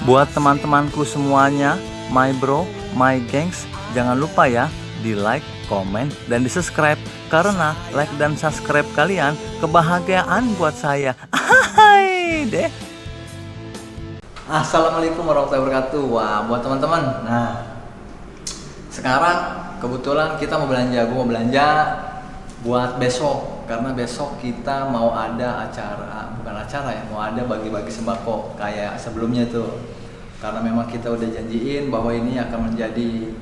Buat teman-temanku semuanya, my bro, my gengs, jangan lupa ya di like, komen, dan di subscribe. Karena like dan subscribe kalian kebahagiaan buat saya. Hai deh. Assalamualaikum warahmatullahi wabarakatuh. Wah, buat teman-teman. Nah, sekarang kebetulan kita mau belanja. Gue mau belanja buat besok. Karena besok kita mau ada acara, bukan acara ya, mau ada bagi-bagi sembako kayak sebelumnya tuh. Karena memang kita udah janjiin bahwa ini akan menjadi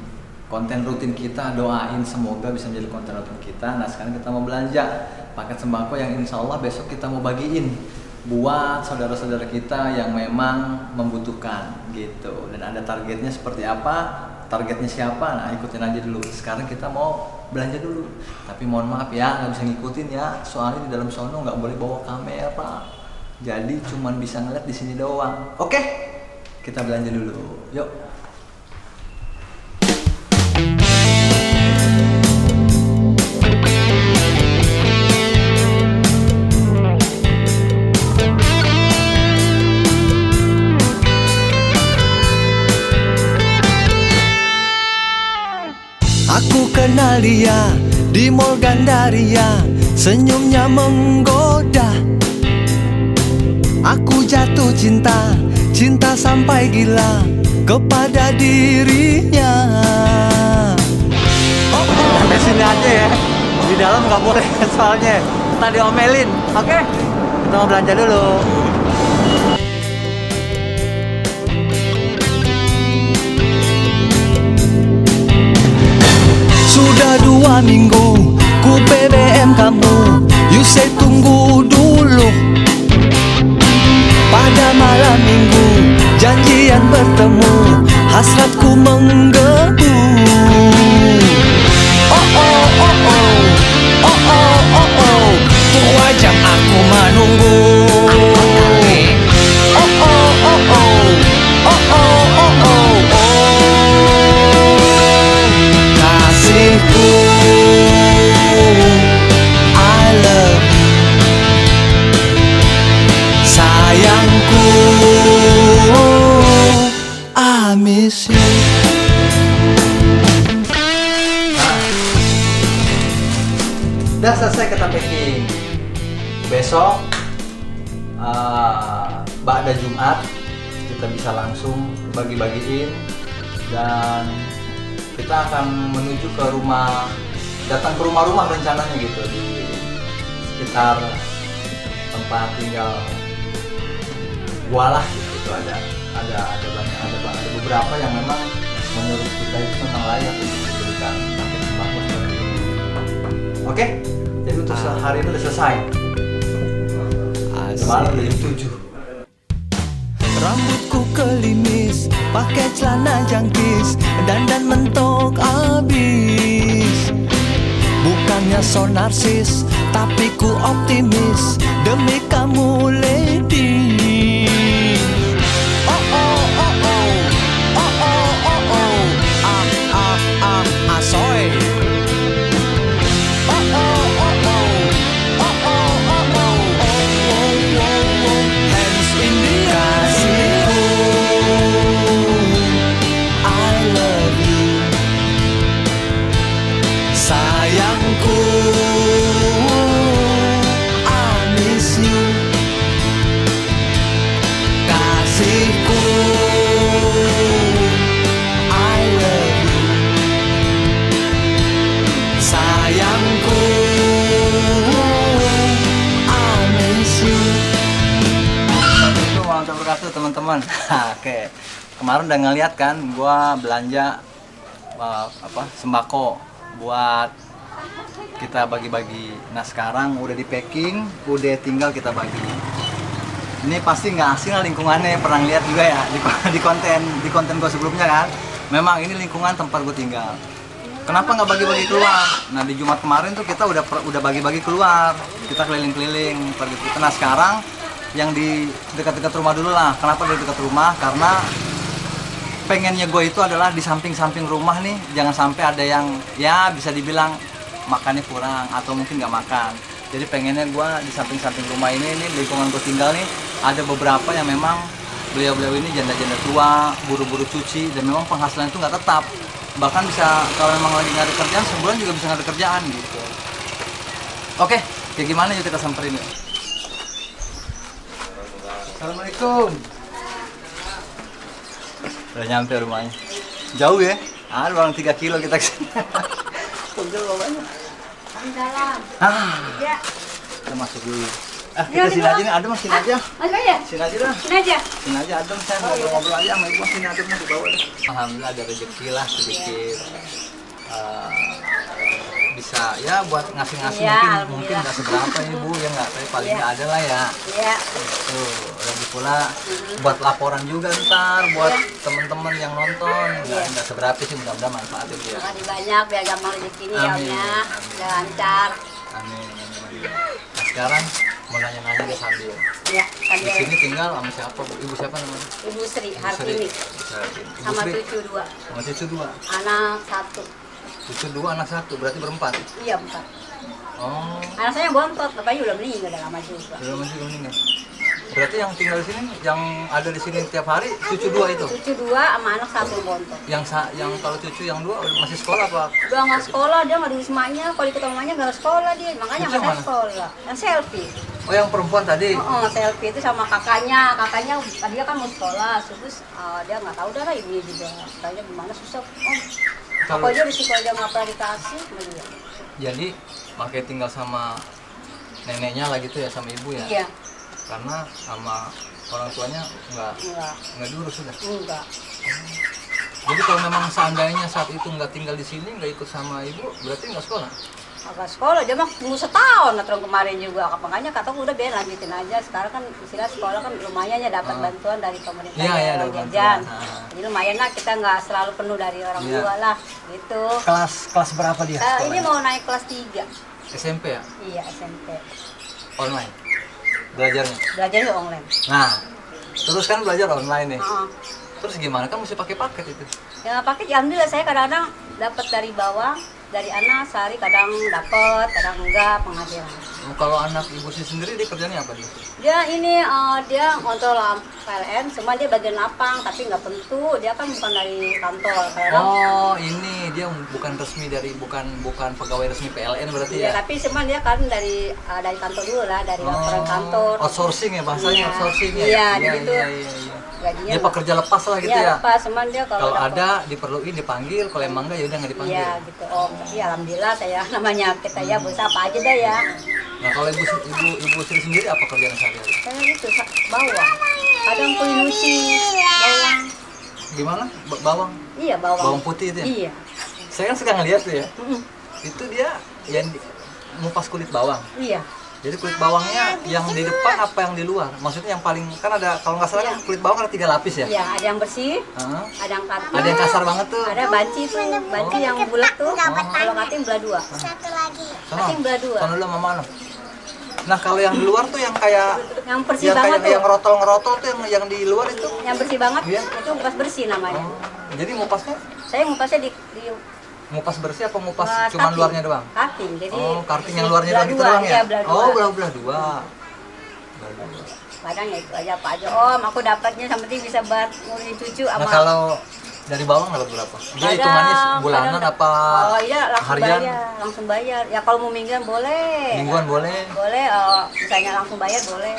konten rutin kita, doain semoga bisa menjadi konten rutin kita. Nah, sekarang kita mau belanja paket sembako yang insya Allah besok kita mau bagiin buat saudara-saudara kita yang memang membutuhkan gitu. Dan ada targetnya seperti apa, targetnya siapa, nah ikutin aja dulu. Sekarang kita mau belanja dulu, tapi mohon maaf ya nggak bisa ngikutin ya, soalnya di dalam sono nggak boleh bawa kamera, jadi cuman bisa ngeliat di sini doang. Oke, kita belanja dulu, yuk. Aku kenal dia di Mall Gandaria, senyumnya menggoda. Aku jatuh cinta, cinta sampai gila kepada dirinya. Sampai sini aja ya, di dalam nggak boleh soalnya tadi omelin. Oke, kita mau belanja dulu. Sudah 2 minggu ku BBM kamu, you say tunggu dulu. Pada malam minggu janjian bertemu, hasratku menggebu. Oh oh oh oh, oh oh oh oh, 2 jam aku menunggu. Oh oh oh oh, oh oh oh oh oh. Kasihku, I love you. Sayangku, I miss you. Udah selesai kita packing. Besok pada Jumat kita bisa langsung bagi-bagiin, dan kita akan menuju ke rumah, datang ke rumah-rumah rencananya gitu di sekitar tempat tinggal gua lah gitu. Itu ada banyak, ada beberapa yang memang menurut kita itu memang layak untuk diberikan paket sembako seperti ini. Oke, jadi untuk hari ini udah selesai. Malam udah jam 7. Rambutku kelimis, pakai celana jangkis, dandan mentok abis. Bukannya so narsis, tapi ku optimis demi kamu lady. Oh oh oh oh, oh oh oh oh, ah ah ah ah soy. Oh oh oh oh, oh oh oh oh, oh oh oh oh, hands in the air. Sayangku, I miss you. Kasihku, I love you. Sayangku, I miss you. Assalamualaikum warahmatullahi wabarakatuh teman-teman. Oke, kemarin udah ngeliat kan gua belanja sembako buat kita bagi-bagi. Nah, sekarang udah di packing, udah tinggal kita bagi. Ini pasti nggak asing lah lingkungannya, pernah lihat juga ya di konten gue sebelumnya kan. Memang ini lingkungan tempat gue tinggal. Kenapa nggak bagi-bagi keluar? Nah, di Jumat kemarin tuh kita udah bagi-bagi keluar, kita keliling-keliling pergi kita. Nah, sekarang yang di dekat-dekat rumah dulu lah. Kenapa di dekat rumah? Karena pengennya gue itu adalah di samping-samping rumah nih, jangan sampai ada yang ya bisa dibilang makannya kurang atau mungkin nggak makan. Jadi pengennya gue di samping-samping rumah ini lingkungan gue tinggal nih, ada beberapa yang memang beliau-beliau ini janda-janda tua, buru-buru cuci, dan memang penghasilan itu nggak tetap. Bahkan bisa kalau memang lagi nggak ada kerjaan, sebulan juga bisa nggak ada kerjaan gitu. Oke, kayak gimana yuk kita samperin yuk. Assalamualaikum. Udah nyampe rumahnya. Jauh ya? Ada barang 3 kilo kita kesini. Tunggu bapaknya. Dalam. Ya. Kita masuk dulu. Kita sini aja nih, adem sini aja. Masuk aja. Sini aja dah. Sini aja. Sini aja adem, saya ngobrol-ngobrol aja sama ibu, sini adem di bawah deh. Alhamdulillah ada rezeki lah sedikit. Bisa ya buat ngasih-ngasih Ya, mungkin nggak seberapa ibu ya nggak, tapi paling nggak ada lah ya. Iya. Tuh, lagi pula buat laporan juga ntar buat temen-temen yang nonton nggak seberapa sih, mudah-mudahan manfaatin dia. Makasih banyak biar gampang rezekinya ya Om Amin. ya. Biar lancar. Amin. Nah sekarang mau nanya-nanya deh sambil. Ya, Di tadi sini tinggal sama siapa bu? Ibu siapa namanya? Ibu Sri Ibu Sri. Hartini Ibu sama Sri. cucu 2. Sama cucu 2. Anak 1. Cucu 2, anak 1, berarti berempat. Iya, 4. Oh, Anak saya bontot, bapaknya udah meninggal udah lama juga. sudah masih meninggal. Berarti yang tinggal di sini, yang ada di sini tiap hari, cucu 2 itu. Cucu 2 sama anak 1 bontot. Yang kalau cucu yang 2 masih sekolah apa? Udah nggak sekolah, dia nggak di wismanya. Kalau ikut mamanya nggak sekolah dia, makanya Cucu nggak mana? sekolah. Yang selfie. Oh, yang perempuan tadi. Oh, selfie itu sama kakaknya. Kakaknya dia kan mau sekolah, terus dia nggak tahu dah lah ibunya juga. Tanya gimana susah. Oh, Kalau pokoknya risiko dia nggak pernah dikasih sama dia. jadi makanya tinggal sama neneknya lah gitu ya, sama ibu ya. Iya, Karena sama orang tuanya enggak, nggak diurus sudah. enggak. Jadi kalau memang seandainya saat itu nggak tinggal di sini, nggak ikut sama ibu, berarti nggak sekolah. Agak sekolah, dia mah tunggu setahun tahun kemarin juga. Makanya kata udah biar lanjutin aja. Sekarang kan istilah sekolah kan lumayan ya dapat bantuan dari pemerintah Iya, iya, uang dapat jajan. bantuan. Jadi lumayan lah, kita nggak selalu penuh dari orang Iya. tua lah, gitu. Kelas berapa dia? Ini sekolahnya? mau naik kelas 3. SMP ya? Iya, SMP. Online belajarnya. Belajarnya online. Nah, terus kan belajar online nih. Heeh. Terus gimana? Kan mesti pakai paket itu. Ya pakai alhamdulillah saya kadang-kadang dapat dari bawah, dari anak sehari kadang dapat, kadang enggak penghasilan. Kalau anak ibu sih sendiri dia kerjanya apa dia? Dia ini dia ngontrol PLN, cuma dia bagian lapang tapi nggak tentu, dia kan bukan dari kantor. Kadang Oh, ini dia bukan resmi dari bukan pegawai resmi PLN berarti ya, ya? tapi cuma dia kan dari kantor dulu lah, dari laporan kantor. Outsourcing ya bahasanya, Iya. outsourcing ya. Iya, gitu. iya. Gajinya Dia pekerja lepas lah gitu ya. lepas, cuman dia Kalau dapat- ada diperluin dipanggil, kalau emang enggak ya udah nggak dipanggil. Iya gitu. Oh, tapi alhamdulillah saya namanya kita ya berusaha apa aja dah ya. Nah, kalau ibu Sri sendiri apa kerjaan sehari-hari? Saya gitu bawang. Kadang kulit nyuci bawang. Gimana? Bawang? Iya bawang. Bawang putih itu ya? Iya. Saya kan suka ngeliat tuh ya. Mm-mm. Itu dia yang ngupas kulit bawang. Iya. Jadi kulit bawangnya yang di depan apa yang di luar? Maksudnya yang paling kan ada kalau nggak salah kan kulit bawang ada 3 lapis ya? Iya, ada yang bersih, Heeh. ada yang kating. Ada yang kasar banget tuh. Ada banci tuh, banci yang bulat tuh. Kalau kating belah 2. Sono. Kating belah 2. Sono dulu mama lo. Nah, kalau yang di luar tuh yang kayak Yang bersih yang banget kayak tuh. yang ngerotol-ngerotol tuh yang di luar itu. Yang bersih banget. Iya. Itu ngupas bersih namanya. Oh, jadi ngupasnya Saya ngupasnya di ngupas bersih apa ngupas ngupas cuman cutting. luarnya doang? Cutting. Jadi Oh, karting yang bersih luarnya doang belah gitu dua, doang ya? Iya, belah 2. Oh, belah dua. Kadang ya itu aja apa aja. Om, aku dapatnya yang penting bisa buat ngurusin cucu Nah, sama kalau dari bawang dapat berapa? Dia Kadang- hitungannya bulanan kadang- apa Oh iya langsung harian? bayar, langsung bayar. Ya kalau mau mingguan boleh. Mingguan boleh. Boleh, misalnya langsung bayar boleh.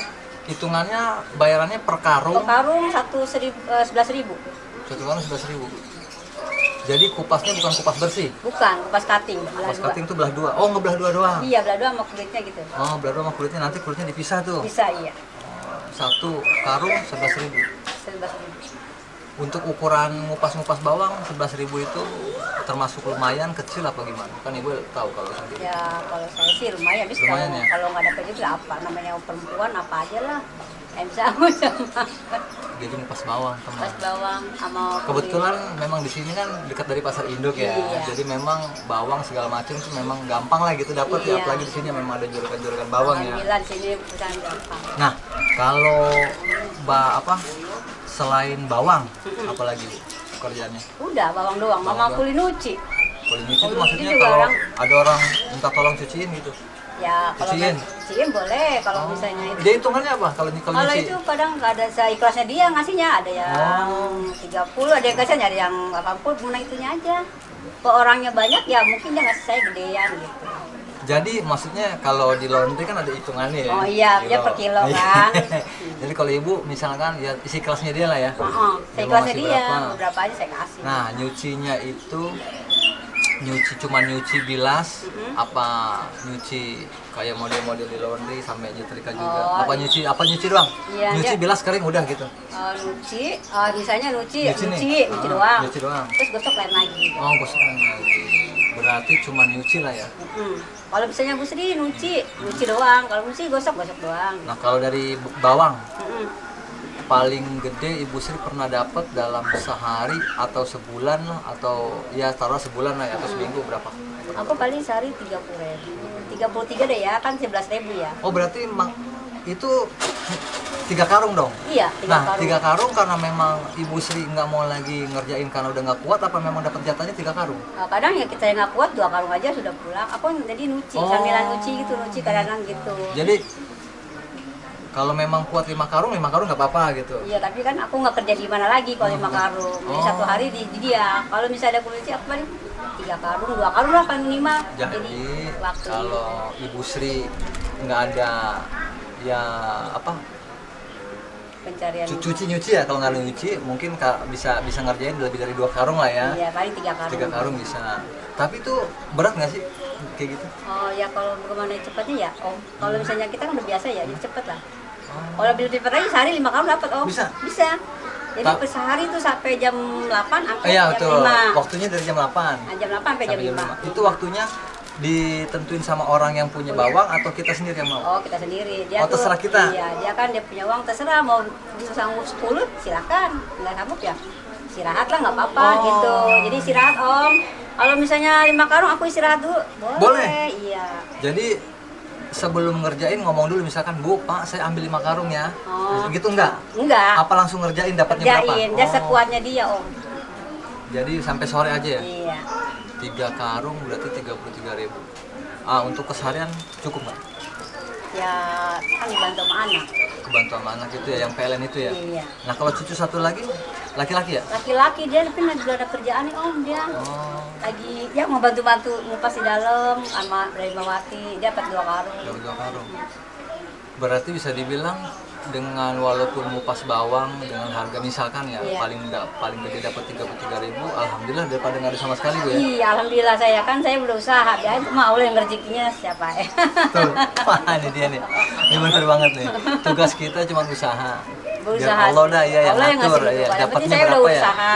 Hitungannya bayarannya per karung. Per karung 11.000. Satu karung 11.000. Jadi kupasnya bukan kupas bersih. Bukan, kupas cutting, belah Kupas 2. cutting tuh belah dua. Oh, ngebelah dua doang. Iya, belah 2 sama kulitnya gitu. Oh, belah dua sama kulitnya, nanti kulitnya dipisah tuh. Bisa iya. Satu karung 11.000. 11.000. Untuk ukuran ngupas-ngupas bawang 11.000 itu termasuk lumayan kecil apa gimana? Kan ibu tahu kalau sendiri. Ya kalau saya sih lumayan, habis Lumayan kalau ya? kalau nggak ada juga apa namanya perempuan apa aja lah. Yang bisa aku sama Jadi ngupas bawang teman. kupas bawang sama kulit. Kebetulan memang di sini kan dekat dari pasar induk ya. Iya. Jadi memang bawang segala macam tuh memang gampang lah gitu dapat ya. Iya. Apalagi di sini memang ada juragan-juragan bawang ya. Alhamdulillah di sini bukan gampang. Nah, kalau selain bawang apalagi Bu, pekerjaannya? Udah bawang doang, Bawang mama doang. kulit nyuci. Kulit nyuci itu Kulit maksudnya nyuci juga kalau orang- ada orang minta tolong cuciin gitu. Ya kalau Cuciin? cuciin boleh kalau misalnya itu. Dia hitungannya apa kalau Kalau nyuci? itu kadang nggak ada seikhlasnya dia ngasihnya, ada yang 30, ada yang kasih ada yang 80, mana itunya aja. Kalau orangnya banyak ya mungkin dia ngasih saya gedean gitu. Jadi maksudnya kalau di laundry kan ada hitungannya ya? Oh iya, dia per kilo kan. Jadi kalau ibu misalkan ya isi kelasnya dia lah ya? Dia mau Seikhlasnya ngasih dia, berapa? berapa aja saya kasih. Nah nyucinya itu cuma nyuci bilas, apa nyuci kayak model-model di laundry sampai nyetrika juga? Oh, Apa nyuci doang? Iya, Nyuci dia- bilas kering udah gitu? Misalnya nyuci nih? doang. Nyuci doang. Terus gosok lain lagi. Oh gosoknya lagi. Berarti cuma nyuci lah ya? Kalau misalnya Bu Sri nyuci doang. Kalau nyuci gosok doang. Nah kalau dari bawang, Mm-mm. paling gede Ibu Sri pernah dapat dalam sehari atau sebulan lah, atau ya taruh sebulan lah atau seminggu berapa? Aku paling sehari 30.000. 33 deh ya, kan 11.000 ya. Oh berarti itu 3 karung dong? Iya, 3 Nah karung. 3 karung karena memang Ibu Sri nggak mau lagi ngerjain karena udah nggak kuat, apa memang dapat jatahnya 3 karung? Kadang ya kita yang nggak kuat 2 karung aja sudah pulang. Aku jadi nyuci, Oh. sambilan nyuci gitu, nyuci kadang-kadang gitu. Jadi kalau memang kuat 5 karung nggak apa-apa gitu? Iya, tapi kan aku nggak kerja di mana lagi kalau 5 karung. Jadi Oh. satu hari di dia. Kalau misalnya aku nyuci aku paling 3 karung, 2 karung lah paling minimal. Jadi waktu kalau Ibu Sri nggak ada ya apa pencarian. cuci nyuci ya, kalau nggak ada nyuci mungkin bisa ngerjain lebih dari 2 karung lah ya. Iya, paling 3 karung. 3 karung bisa. Tapi itu berat nggak sih kayak gitu? Oh ya, kalau bagaimana cepatnya ya, Om. Kalau misalnya kita kan udah biasa ya, jadi cepet lah. Oh. Kalau lebih cepat lagi sehari 5 karung dapat, Om. Bisa? Bisa. Jadi per sehari itu sampai jam 8 sampai Iya jam betul. 5. Waktunya dari jam 8 Nah, jam 8 sampai jam 5. Itu waktunya ditentuin sama orang yang punya bawang atau kita sendiri yang mau? Oh, kita sendiri. Oh, terserah kita? Iya, dia kan dia punya uang, terserah mau bisa sanggup 10 silakan. Nggak sanggup ya istirahat lah, nggak apa-apa Oh. gitu. Jadi istirahat, Om. Kalau misalnya 5 karung aku istirahat dulu. Boleh? Iya. Jadi sebelum ngerjain ngomong dulu misalkan, Bu, Pak, saya ambil 5 karung ya. Oh. Gitu enggak? Enggak. Apa langsung ngerjain dapatnya berapa? Kerjain, dia Oh. sekuatnya dia, Om. Jadi sampai sore aja ya? Iya. 3 karung berarti 33.000. Untuk keseharian cukup nggak? Ya kan dibantu sama anak. Kebantu sama anak itu ya, yang PLN itu ya? Iya. Nah kalau cucu satu lagi, laki-laki ya? Laki-laki dia tapi lagi ada kerjaan nih, Om, dia. Oh, Lagi dia mau bantu-bantu ngupas di dalam sama dari Mawati, dia dapat 2 karung. dapat 2 karung. Berarti bisa dibilang dengan walaupun ngupas bawang dengan harga misalkan ya, Iya. paling gede dapat 33.000, alhamdulillah daripada nggak ada sama sekali Bu ya. Iya, alhamdulillah saya kan saya berusaha. Ya itu mah Allah yang rezekinya siapa ya. Tuh, wah ini dia nih. Ini bener banget nih. Tugas kita cuma usaha. Berusaha. Biar Allah dah ya yang Allah yang ngatur ngasih ya. hidup. Yang penting Dapatnya saya udah berapa ya? usaha.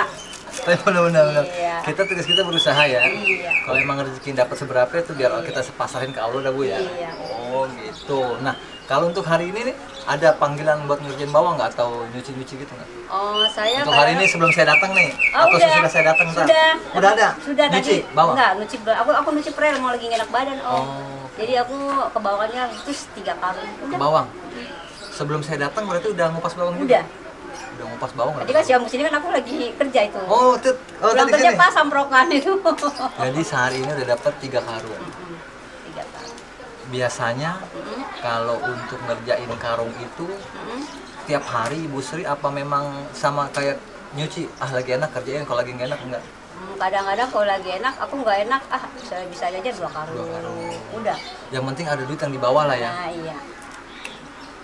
Tapi benar-benar. Iya. Kita tugas kita berusaha ya. Iya. Kalau emang rezeki dapat seberapa itu biar kita pasarin ke Allah dah Bu ya. Iya. Oh gitu. Nah kalau untuk hari ini nih ada panggilan buat ngerjain bawang nggak atau nyuci-nyuci gitu nggak? Oh, saya Untuk hari ini sebelum saya datang nih Oh, atau udah. sesudah saya datang ntar? Sudah. Udah ada. Sudah nyuci tadi. bawang. Enggak, nyuci aku nyuci prel mau lagi ngenak badan, Om. Oh. Jadi aku ke bawahnya terus 3 karung. Udah. Bawang. Sebelum saya datang berarti udah ngupas bawang juga? Udah. Udah ngupas bawang Tadi nggak? kan siang sini kan aku lagi kerja itu. Oh, Pulang tadi kerja sini. pas samprokan itu. Jadi sehari ini udah dapat 3 karung. 3 karung. Biasanya kalau untuk ngerjain karung itu tiap hari Ibu Sri apa memang sama kayak nyuci? Lagi enak kerjain, kalau lagi nggak enak enggak? Kadang-kadang kalau lagi enak, aku nggak enak, bisa aja 2 karung. 2 karung. Udah. Yang penting ada duit yang di bawah lah ya. Nah, iya.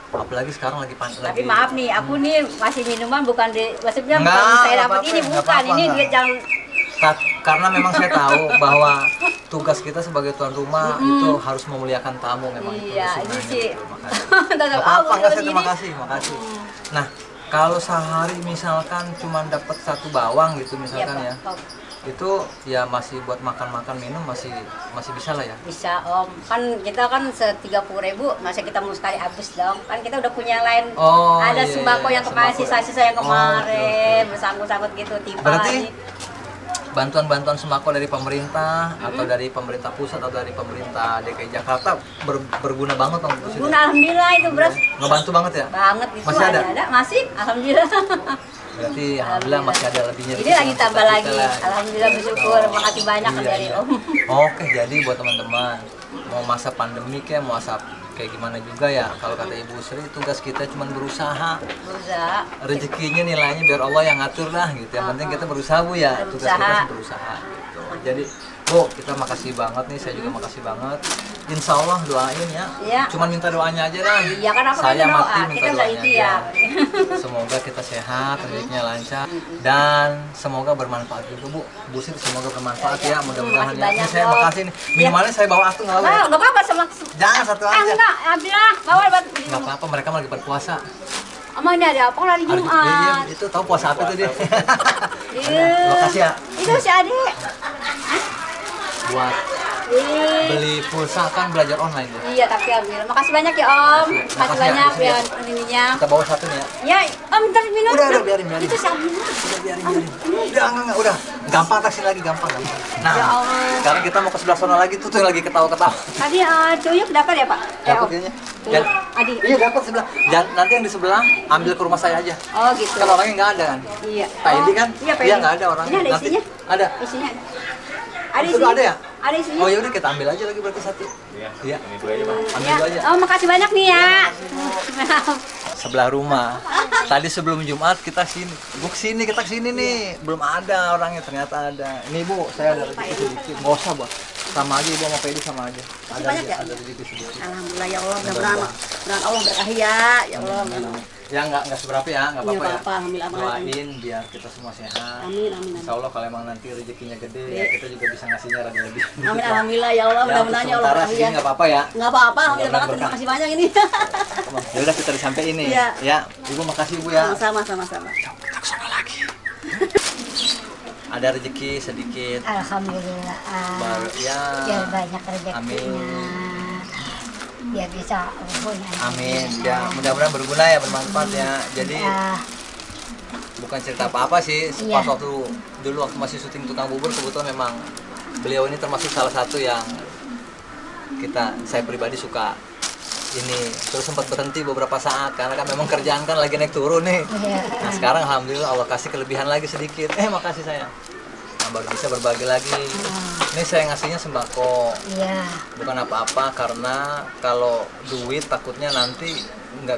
Apalagi sekarang lagi Tapi maaf nih, aku nih masih minuman bukan maksudnya Enggak, bukan saya nggak dapat apa-apa, ini, nggak bukan. apa-apa, Ini nggak. duit yang Karena memang saya tahu bahwa tugas kita sebagai tuan rumah itu harus memuliakan tamu memang Iya, itu ini sunnahnya sih. gitu. Makasih. Tetap Nggak apa-apa, aku nggak saya begini. terima kasih, makasih. Nah, kalau sehari misalkan cuma dapat 1 bawang gitu misalkan Iya, ya, Pak. itu ya masih buat makan-makan minum masih bisa lah ya. Bisa, Om. Kan kita kan 30.000, masa kita mau sekali habis dong. Kan kita udah punya yang lain. Oh, Ada iya, sembako iya, yang kemarin, sembako ya. sisa-sisa yang Oh, kemarin, betul. bersangkut-sangkut gitu, timpa Berarti lagi. bantuan-bantuan sembako dari pemerintah atau dari pemerintah pusat atau dari pemerintah DKI Jakarta berguna banget dong Bu Sri. Guna, alhamdulillah itu beras Ngebantu banget ya? banget itu Masih ada? masih, alhamdulillah. Berarti alhamdulillah masih ada lebihnya. Ini dikit lagi sama tambah kita lagi. lah. Alhamdulillah bersyukur. Makasih banyak Iya, dari iya. Om. Oke, jadi buat teman-teman mau masa pandemi kayak mau masa kayak gimana juga ya, kalau kata Ibu Sri tugas kita cuma berusaha, rezekinya nilainya biar Allah yang ngatur lah gitu, yang penting kita berusaha Bu ya, tugas kita sih berusaha gitu. Jadi Bu, kita makasih banget nih, saya juga makasih banget. Insya Allah doain ya. Iya. Cuman minta doanya aja dah. Iya kan apa Saya kan mati doa, minta kita nggak doanya itu aja. ya. Semoga kita sehat, rezekinya lancar, dan semoga bermanfaat juga Bu. Bu Sri semoga bermanfaat ya, mudah-mudahan ya. Ini banyak, saya Dok. makasih nih. Minimalnya saya bawa aku nggak apa-apa ya? Nggak apa-apa sama. Jangan satu aja. Enggak, ambillah, bawa buat. Nggak apa-apa, mereka lagi berpuasa. Emang ini ada apa hari Iya, Jumat? itu tahu puasa apa tuh dia? Iya. Makasih ya. Itu si Adik. Buat Ih. beli pulsa kan belajar online tuh. Iya, tapi alhamdulillah. Makasih banyak ya Om. Makasih Makasih ya, banyak makasih ya. biar ininya. Kita bawa satu nih ya. Ya, Om ntar minum. Udah, biarin. Itu si Abi. Udah biarin. Udah, enggak, udah. Gampang taksi lagi, gampang. Nah, Ya Allah. sekarang kita mau ke sebelah sana lagi tuh yang lagi ketawa-ketawa. Tadi Tuyuk dapat ya Pak? Dapat Om. kayaknya. Tuyuk. Adi. Iya, dapat sebelah. Nanti yang di sebelah ambil ke rumah saya aja. Oh gitu. Kan orangnya nggak ada kan? Iya. Pak Edi kan? Iya, Pak Iya, Edi. nggak ada orangnya. Ini ada Nanti- isinya? Ada. Isinya ada. Ada Sudah ada ya? Ada isinya. Oh ya udah kita ambil aja lagi berarti satu. Iya. Ambil Ya. dua aja. Oh, makasih banyak nih ya. Sebelah rumah. Tadi sebelum Jumat kita sini. Bu kesini, kita kesini nih. Belum ada orangnya, ternyata ada. Ini Bu, saya ada rezeki sedikit. Nggak usah Bu. Sama aja Ibu sama Pak Edi sama aja. Ada banyak ya? ada rezeki sedikit. Alhamdulillah ya Allah, mudah-mudahan Allah berkahi ya. Ya Allah. Ya nggak seberapa ya, nggak Iya, apa-apa ya. apa-apa, alhamdulillah. Doain biar kita semua sehat. Amin, amin, amin. Insya Allah kalau emang nanti rezekinya gede, ya kita juga bisa ngasihnya rada lebih. Amin, alhamdulillah ya Allah, Ya, mudah-mudahan ya Allah sementara berkahi segini ya. nggak apa-apa ya. Nggak apa-apa, alhamdulillah Mudah-mudahan banget. Terima berkah. kasih banyak ini. Ya udah kita disampaikan ini. Iya. Ya, Ibu makasih Bu ya. Sama-sama. Kita kesana lagi. Ada rezeki sedikit. Alhamdulillah. Baru ya. Biar banyak rezekinya. Amin. Biar bisa berguna. Amin. Ya, mudah-mudahan berguna ya, bermanfaat ya. Jadi Ya, bukan cerita apa-apa sih. Iya. Pas dulu waktu masih syuting Tukang Bubur, kebetulan memang beliau ini termasuk salah satu yang saya pribadi suka ini. Terus sempat berhenti beberapa saat karena kan memang kerjaan kan lagi naik turun nih. Iya. Nah sekarang alhamdulillah Allah kasih kelebihan lagi sedikit. Makasih sayang. Nah, baru bisa berbagi lagi. Ini saya ngasihnya sembako. iya. Bukan apa-apa karena kalau duit takutnya nanti nggak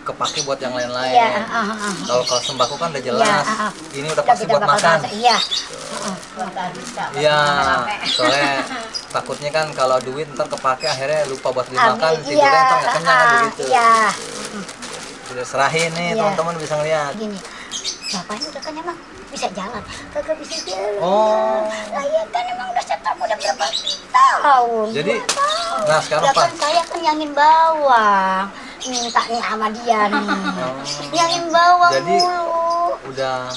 kepake buat yang lain-lain. Iya, Kalau sembako kan udah jelas. Iya, Ini udah pasti buat makan. Iya. Iya, soalnya takutnya kan kalau duit ntar kepake akhirnya lupa buat beli makan, tidurnya ntar nggak kenyang kan begitu. Iya. Udah serahin nih, Iya. teman-teman bisa ngeliat. Gini. Bapaknya udah kan emang bisa jalan. Kagak bisa jalan. Oh, Lah iya kan emang udah setak udah berapa tahun. jadi, 2 tahun. nah sekarang Lah Pak, kan saya kan nyangin bawang. Minta nih sama dia nih. Nyangin bawang Jadi, mulu. udah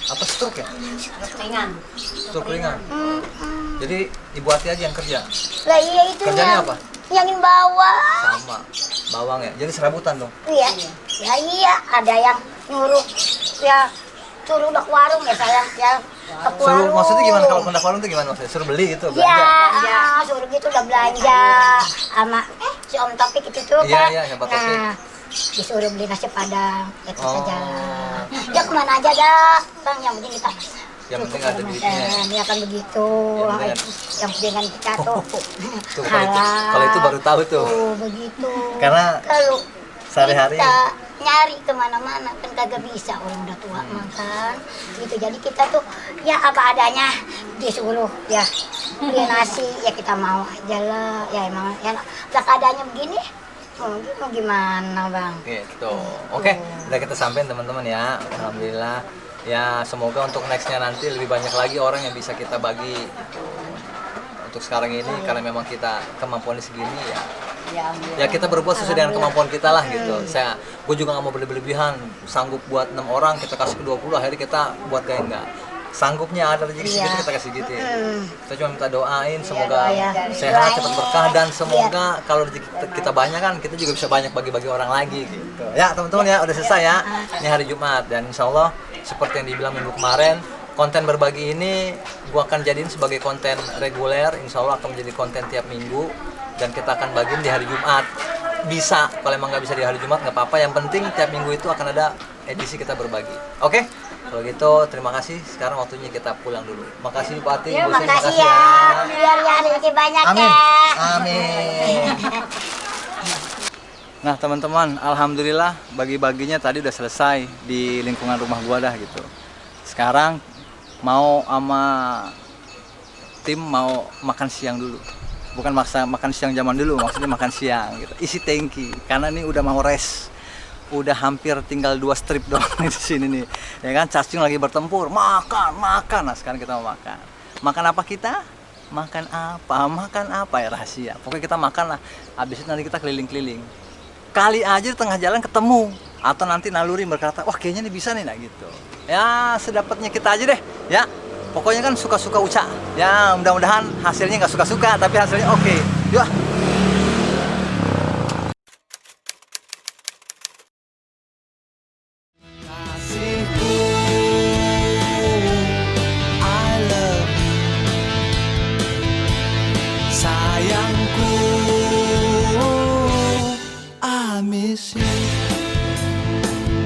apa stroke ya? Ringan. Stroke ringan. Jadi Ibu Ati aja yang kerja. Lah iya itu Kerjanya apa? Nyangin bawang. Sama, bawang ya. Jadi serabutan dong. Iya. Ya iya, ada yang nyuruh ya suruh udah ke warung ya saya ya ke Suruh warung. maksudnya gimana kalau kendak warung itu gimana maksudnya? Suruh beli gitu, Ya, belanja. suruh gitu udah belanja sama si Om Topik itu tuh Iya, kan. iya, siapa Topik? Nah, disuruh beli nasi padang, ya kita Oh. jalan. Ya kemana aja dah, Bang, yang penting kita Yang penting cukup ada Ramadan. duitnya. Ya kan begitu. Yang penting ada- Yang penting kan kita tuh. Tuh, kalau itu baru tahu tuh. Tuh, begitu. Karena kalau sehari-hari- kita nyari kemana-mana kan kagak bisa, orang udah tua makan gitu. Jadi kita tuh ya apa adanya disuruh ya beli nasi ya kita mau aja lah, ya emang ya lah keadaannya begini mau gimana Bang. Gitu. Oke, udah kita sampein teman-teman ya. Alhamdulillah. Ya semoga untuk nextnya nanti lebih banyak lagi orang yang bisa kita bagi gitu. Untuk sekarang ini karena memang kita kemampuannya segini ya. Ya kita berbuat sesuai dengan kemampuan kita lah gitu. Gue juga nggak mau berlebihan. Sanggup buat 6 orang kita kasih ke 20, akhirnya kita buat kayak enggak. Sanggupnya ada rezeki segitu kita kasih gitu. Kita cuma minta doain semoga doa ya. sehat, Doain. cepat berkah dan semoga kalau rezeki kita banyak kan kita juga bisa banyak bagi-bagi orang lagi gitu. Ya teman-teman ya udah selesai ya. Ini hari Jumat dan insya Allah seperti yang dibilang minggu kemarin konten berbagi ini gua akan jadiin sebagai konten reguler. Insya Allah akan menjadi konten tiap minggu dan kita akan bagiin di hari Jumat. Bisa kalau emang nggak bisa di hari Jumat nggak apa-apa, yang penting tiap minggu itu akan ada edisi kita berbagi. Oke, Kalau gitu terima kasih. Sekarang waktunya kita pulang dulu. Makasih Pak Ati. Ya, Bu Sri, makasih ya. Biar ya rezeki banyak Amin. ya. Amin. Nah teman-teman, alhamdulillah bagi-baginya tadi udah selesai di lingkungan rumah gua dah gitu. Sekarang mau sama tim mau makan siang dulu. Bukan maksa makan siang zaman dulu, maksudnya makan siang gitu. Isi tangki karena ini udah mau rest. Udah hampir tinggal 2 strip doang di sini nih. Ya kan cacing lagi bertempur, makan. Nah, sekarang kita mau makan. Makan apa kita? Makan apa ya rahasia. Pokoknya kita makan lah. Habis itu nanti kita keliling-keliling. Kali aja di tengah jalan ketemu atau nanti naluri berkata, "Wah, kayaknya ini bisa nih." Nah gitu. Ya, sedapatnya kita aja deh, ya. Pokoknya kan suka-suka Uca. Ya, mudah-mudahan hasilnya nggak suka-suka, tapi hasilnya oke. Yuk.